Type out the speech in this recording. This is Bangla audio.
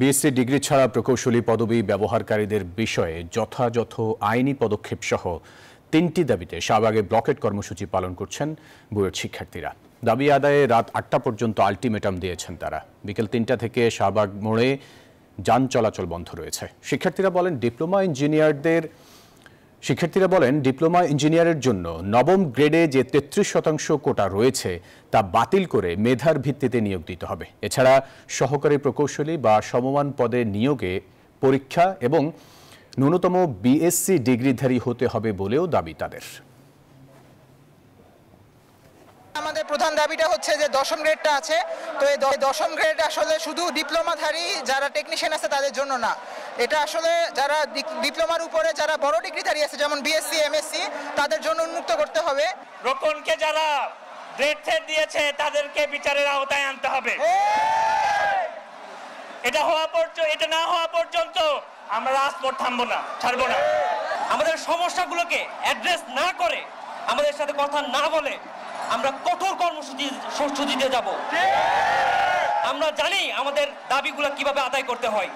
বিএসসি ডিগ্রি ছাড়া প্রকৌশলী পদবি ব্যবহারকারীদের বিষয়ে যথাযথ আইনি পদক্ষেপ সহ ৩টি দাবিতে শাহবাগে ব্লকেট কর্মসূচি পালন করছেন বুয়েট শিক্ষার্থীরা। দাবি আদায়ে রাত ৮টা পর্যন্ত আলটিমেটাম দিয়েছেন তারা। বিকেল ৩টা থেকে শাহবাগ মোড়ে যান চলাচল বন্ধ রয়েছে। শিক্ষার্থীরা বলেন ডিপ্লোমা ইঞ্জিনিয়ারের জন্য নবম গ্রেডে যে ৩৩% কোটা রয়েছে তা বাতিল করে মেধার ভিত্তিতে নিয়োগ দিতে হবে। এছাড়া সহকারী প্রকৌশলী বা সমমান পদে নিয়োগে পরীক্ষা এবং ন্যূনতম বিএসসি ডিগ্রিধারী হতে হবে বলেও দাবি তাদের। আমাদের প্রধান দাবিটা হচ্ছে যে 10ম গ্রেডটা আছে, তো এই 10ম গ্রেড আসলে শুধু ডিপ্লোমাধারী যারা টেকনিশিয়ান আছে তাদের জন্য না, এটা আসলে যারা ডিপ্লোমার উপরে যারা বড় ডিগ্রিধারী আছে যেমন বিএসসি এমএসসি তাদের জন্য উন্মুক্ত করতে হবে। রোকনকে যারা গ্রেড থ্রেড দিয়েছে তাদেরকে বিচারের আওতায় আনতে হবে। এটা না হওয়া পর্যন্ত আমরা রাজপথ ছাড়বো না। আমাদের সমস্যাগুলোকে অ্যাড্রেস না করে, আমাদের সাথে কথা না বলে আমরা কঠোর কর্মসূচিতে যাব। আমরা জানি আমাদের দাবিগুলো কিভাবে আদায় করতে হয়।